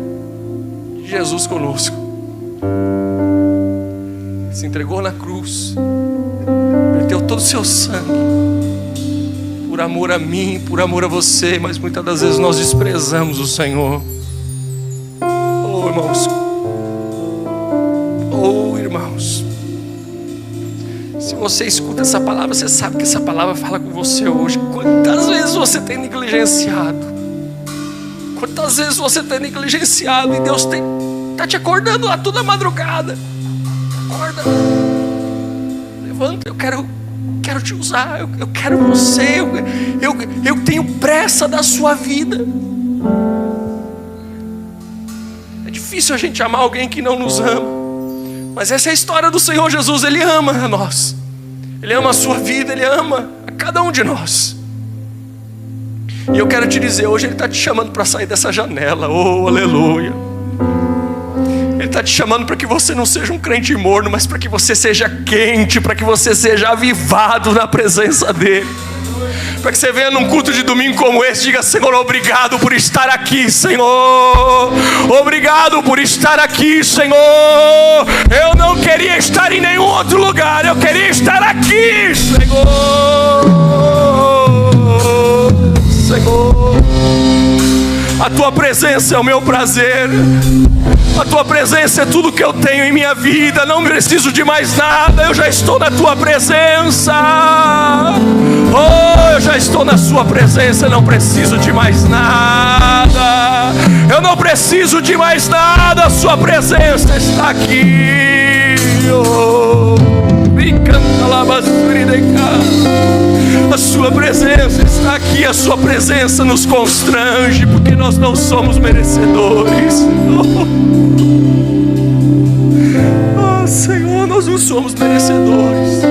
de Jesus conosco. Ele se entregou na cruz, perdeu todo o seu sangue, por amor a mim, por amor a você. Mas muitas das vezes nós desprezamos o Senhor. Oh, irmãos, oh, irmãos, se você escuta essa palavra, você sabe que essa palavra fala com você hoje. Quantas vezes você tem negligenciado? Quantas vezes você tem negligenciado, e Deus está te acordando lá toda madrugada. Acorda, levanta, eu quero te usar, eu quero você, eu tenho pressa da sua vida. É difícil a gente amar alguém que não nos ama, mas essa é a história do Senhor Jesus. Ele ama a nós, Ele ama a sua vida, Ele ama a cada um de nós. E eu quero te dizer, hoje Ele está te chamando para sair dessa janela. Oh, aleluia. Ele está te chamando para que você não seja um crente morno, mas para que você seja quente, para que você seja avivado na presença dEle. Para que você venha num culto de domingo como esse, diga: Senhor, obrigado por estar aqui, Senhor. Obrigado por estar aqui, Senhor. Eu não queria estar em nenhum outro lugar, eu queria estar aqui, Senhor. Senhor, a Tua presença é o meu prazer, a Tua presença é tudo que eu tenho em minha vida. Não preciso de mais nada, eu já estou na Tua presença. Oh, eu já estou na Sua presença, não preciso de mais nada. Eu não preciso de mais nada, a Sua presença está aqui. Oh, me canta lá, a Sua presença está aqui, a Sua presença nos constrange, porque nós não somos merecedores. Oh, Senhor, nós não somos merecedores.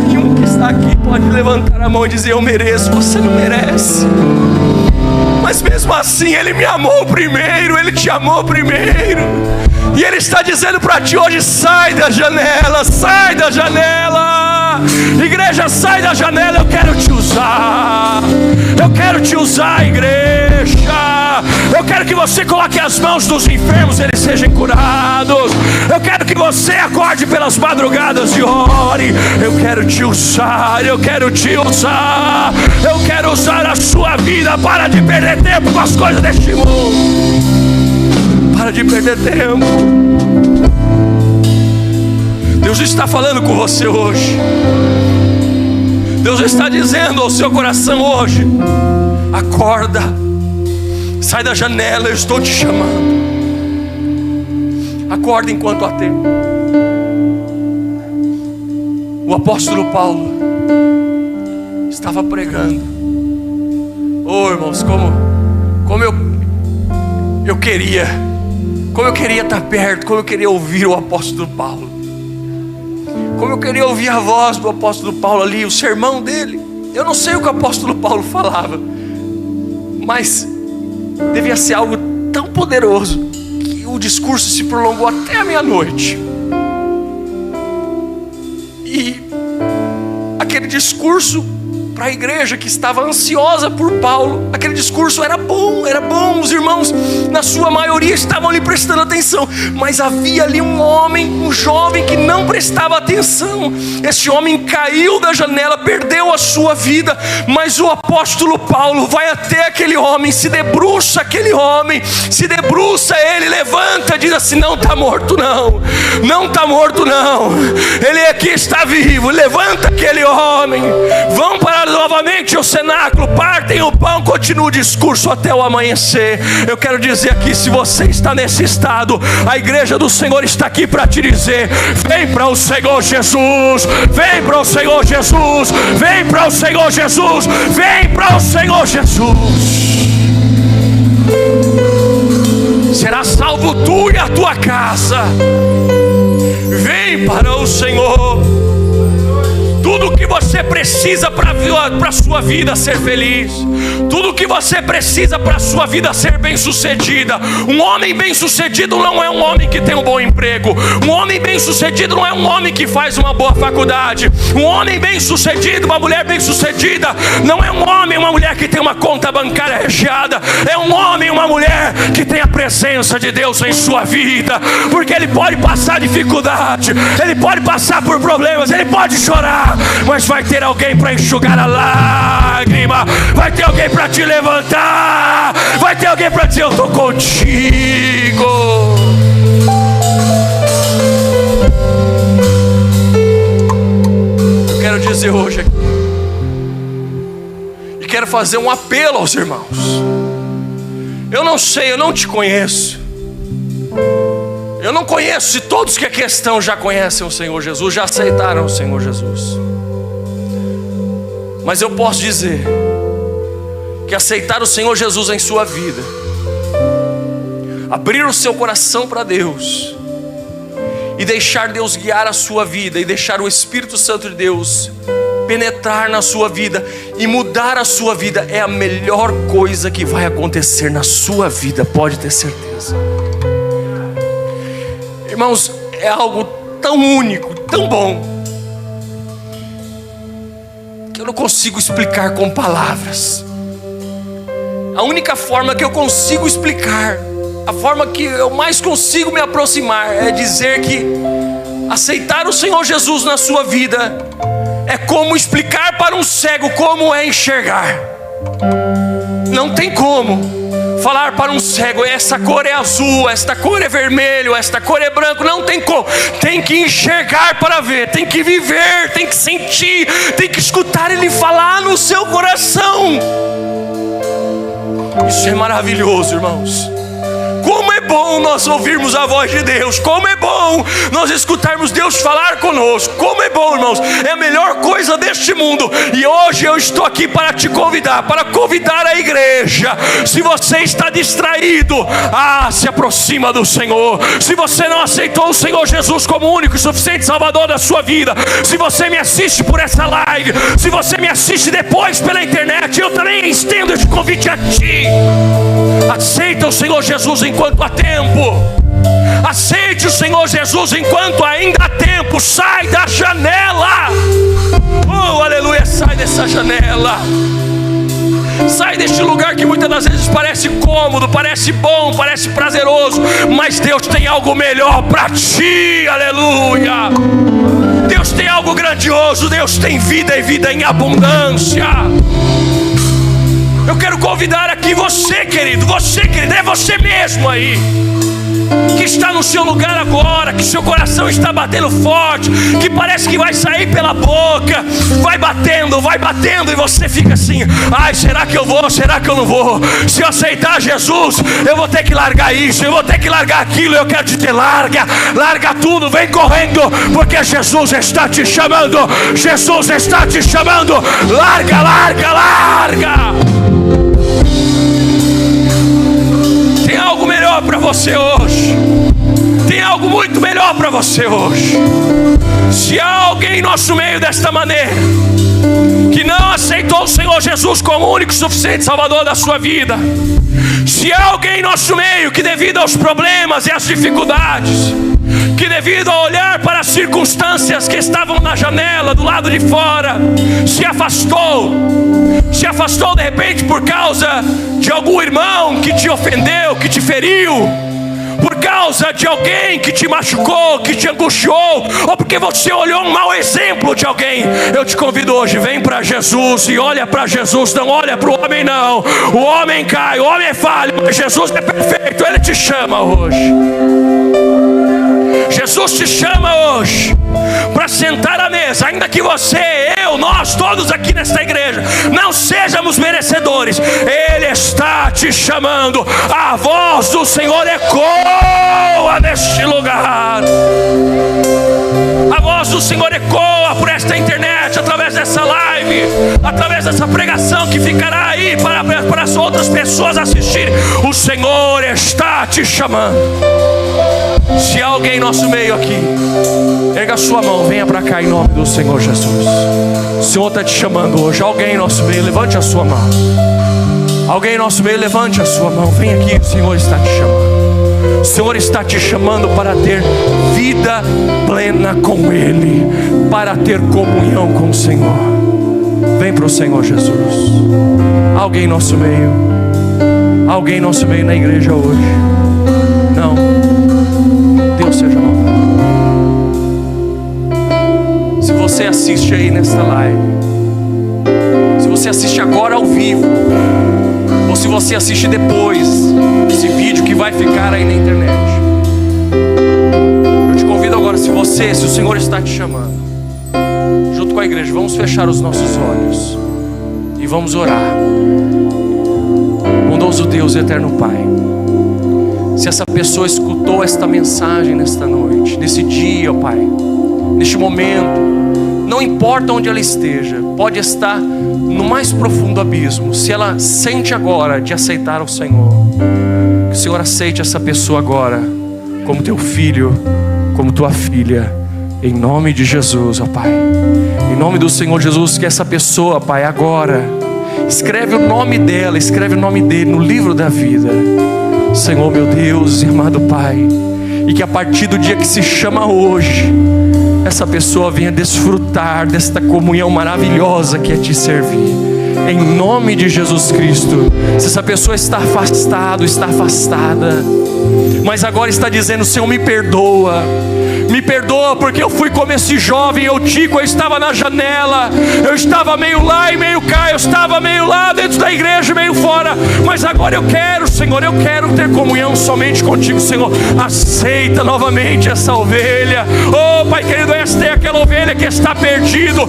Nenhum que está aqui pode levantar a mão e dizer: eu mereço. Você não merece. Mas mesmo assim Ele me amou primeiro, Ele te amou primeiro. E Ele está dizendo para ti hoje: sai da janela, sai da janela. Igreja, sai da janela, eu quero te usar. Eu quero te usar, igreja. Eu quero que você coloque as mãos nos enfermos, eles sejam curados. Eu quero que você acorde pelas madrugadas e ore. Eu quero te usar, eu quero te usar. Eu quero usar a sua vida. Para de perder tempo com as coisas deste mundo. Para de perder tempo. Deus está falando com você hoje. Deus está dizendo ao seu coração hoje: acorda, sai da janela, eu estou te chamando. Acorda enquanto há tempo. O apóstolo Paulo estava pregando. Oh, irmãos, como eu queria estar perto, como eu queria ouvir o apóstolo Paulo. Como eu queria ouvir a voz do apóstolo Paulo ali, o sermão dele. Eu não sei o que o apóstolo Paulo falava, mas devia ser algo tão poderoso que o discurso se prolongou até a meia-noite. E aquele discurso para a igreja que estava ansiosa por Paulo, aquele discurso era bom, os irmãos na sua maioria estavam ali prestando atenção, mas havia ali um homem, um jovem que não prestava atenção. Esse homem caiu da janela, perdeu a sua vida, mas o apóstolo Paulo vai até aquele homem, se debruça aquele homem, ele levanta, diz assim: não está morto não, não está morto não, ele aqui está vivo. Levanta aquele homem, vão para novamente o cenáculo, partem o pão, continua o discurso até o amanhecer. Eu quero dizer aqui, se você está nesse estado, a igreja do Senhor está aqui para te dizer: vem para o Senhor Jesus, vem para o Senhor Jesus, vem para o Senhor Jesus, vem para o Senhor Jesus. Será salvo tu e a tua casa. Vem para o Senhor. Tudo que você precisa para a sua vida ser feliz, tudo que você precisa para a sua vida ser bem sucedida. Um homem bem sucedido não é um homem que tem um bom emprego. Um homem bem sucedido não é um homem que faz uma boa faculdade. Um homem bem sucedido, uma mulher bem sucedida, não é um homem, uma mulher que tem uma conta bancária recheada. É um homem, uma mulher que tem a presença de Deus em sua vida. Porque ele pode passar dificuldade, ele pode passar por problemas, ele pode chorar, mas vai ter alguém para enxugar a lágrima, vai ter alguém para te levantar, vai ter alguém para dizer: eu estou contigo. Eu quero dizer hoje aqui, e quero fazer um apelo aos irmãos. Eu não sei, eu não te conheço, eu não conheço se todos que aqui estão já conhecem o Senhor Jesus, já aceitaram o Senhor Jesus. Mas eu posso dizer que aceitar o Senhor Jesus em sua vida, abrir o seu coração para Deus e deixar Deus guiar a sua vida, e deixar o Espírito Santo de Deus penetrar na sua vida e mudar a sua vida, é a melhor coisa que vai acontecer na sua vida, pode ter certeza. Irmãos, é algo tão único, tão bom, que eu não consigo explicar com palavras. A única forma que eu consigo explicar, a forma que eu mais consigo me aproximar, é dizer que aceitar o Senhor Jesus na sua vida é como explicar para um cego como é enxergar. Não tem como falar para um cego: essa cor é azul, esta cor é vermelho, esta cor é branco. Não tem como. Tem que enxergar para ver, tem que viver, tem que sentir, tem que escutar Ele falar no seu coração. Isso é maravilhoso, irmãos. Como é bom nós ouvirmos a voz de Deus. Como é bom nós escutarmos Deus falar conosco. Como é bom, irmãos. É a melhor coisa deste mundo. E hoje eu estou aqui para te convidar, para convidar a igreja. Se você está distraído, se aproxima do Senhor. Se você não aceitou o Senhor Jesus como único e suficiente Salvador da sua vida, se você me assiste por essa live, se você me assiste depois pela internet, eu também estendo esse convite a ti. Aceita o Senhor Jesus enquanto há tempo. Aceite o Senhor Jesus enquanto ainda há tempo. Sai da janela. janela. Sai deste lugar que muitas das vezes parece cômodo, parece bom, parece prazeroso, mas Deus tem algo melhor para ti, aleluia. Deus tem algo grandioso, Deus tem vida e vida em abundância. Eu quero convidar aqui você, querido, é você mesmo aí, que está no seu lugar agora, que seu coração está batendo forte, que parece que vai sair pela boca, vai batendo e você fica assim: ai, será que eu vou, será que eu não vou? Se eu aceitar Jesus, eu vou ter que largar isso, eu vou ter que largar aquilo. Eu quero te dizer: larga tudo, vem correndo, porque Jesus está te chamando, Jesus está te chamando. Larga. Tem algo melhor para você hoje. Tem algo muito melhor para você hoje. Se há alguém em nosso meio desta maneira, que não aceitou o Senhor Jesus como o único e suficiente Salvador da sua vida, se há alguém em nosso meio que, devido aos problemas e às dificuldades, que devido a olhar para as circunstâncias que estavam na janela, do lado de fora, se afastou de repente por causa de algum irmão que te ofendeu, que te feriu, por causa de alguém que te machucou, que te angustiou, ou porque você olhou um mau exemplo de alguém, eu te convido hoje: vem para Jesus e olha para Jesus, não olha para o homem não. O homem cai, o homem é falho, mas Jesus é perfeito. Ele te chama hoje. Jesus te chama hoje para sentar à mesa, ainda que você, eu, nós, todos aqui nesta igreja não sejamos merecedores. Ele está te chamando. A voz do Senhor ecoa neste lugar. A voz do Senhor ecoa por esta internet, através dessa live, através dessa pregação que ficará aí para as outras pessoas assistirem. O Senhor está te chamando. Se há alguém em nosso meio aqui, erga a sua mão, venha para cá em nome do Senhor Jesus. O Senhor está te chamando hoje. Alguém em nosso meio, levante a sua mão. Alguém em nosso meio, levante a sua mão. Vem aqui, o Senhor está te chamando. O Senhor está te chamando para ter vida plena com Ele, para ter comunhão com o Senhor. Vem para o Senhor Jesus. Alguém em nosso meio, alguém em nosso meio na igreja hoje? Não. Deus seja louvado. Se você assiste aí nesta live, se você assiste agora ao vivo, ou se você assiste depois esse vídeo que vai ficar aí na internet, eu te convido agora, se o Senhor está te chamando, junto com a igreja, vamos fechar os nossos olhos e vamos orar. Bondoso Deus, eterno Pai, se essa pessoa escutou esta mensagem nesta noite, nesse dia, ó Pai, neste momento, não importa onde ela esteja, pode estar no mais profundo abismo, se ela sente agora de aceitar o Senhor, que o Senhor aceite essa pessoa agora como teu filho, como tua filha, em nome de Jesus, ó Pai. Em nome do Senhor Jesus, que essa pessoa, Pai, agora escreve o nome dela, escreve o nome dele no livro da vida, Senhor meu Deus e amado Pai, e que a partir do dia que se chama hoje, essa pessoa venha desfrutar desta comunhão maravilhosa que é te servir, em nome de Jesus Cristo. Se essa pessoa está afastada, mas agora está dizendo: Senhor, me perdoa porque eu fui como esse jovem Eutico. Eu estava na janela, eu estava meio lá e meio cá, eu estava meio lá dentro da igreja, meio fora, mas agora eu quero, Senhor, eu quero ter comunhão somente contigo. Senhor, aceita novamente essa ovelha. Oh Pai querido, esta é aquela ovelha que está perdido.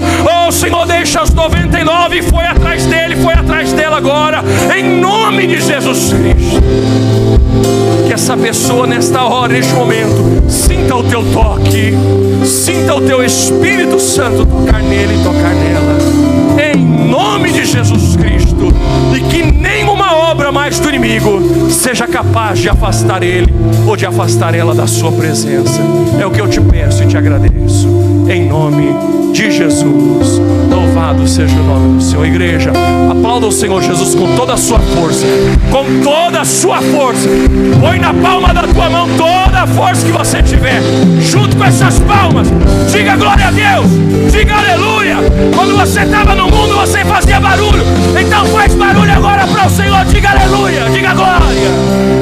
Oh Senhor, deixa os 99 e foi atrás dele, foi atrás dela agora, em nome de Jesus Cristo. Que essa pessoa nesta hora, neste momento, sinta o teu toque, sinta o teu Espírito Santo tocar nele e tocar nela, em nome de Jesus Cristo. E que nenhuma obra mais do inimigo seja capaz de afastar ele ou de afastar ela da sua presença. É o que eu te peço e te agradeço, em nome de Jesus. Louvado seja o nome do Senhor. Igreja, aplauda o Senhor Jesus com toda a sua força, com toda a sua força. Põe na palma da tua mão toda a força que você tiver, junto com essas palmas, diga glória a Deus, diga aleluia, Quando você estava no mundo, você fazia barulho. Então faz barulho agora para o Senhor. Diga aleluia, diga glória.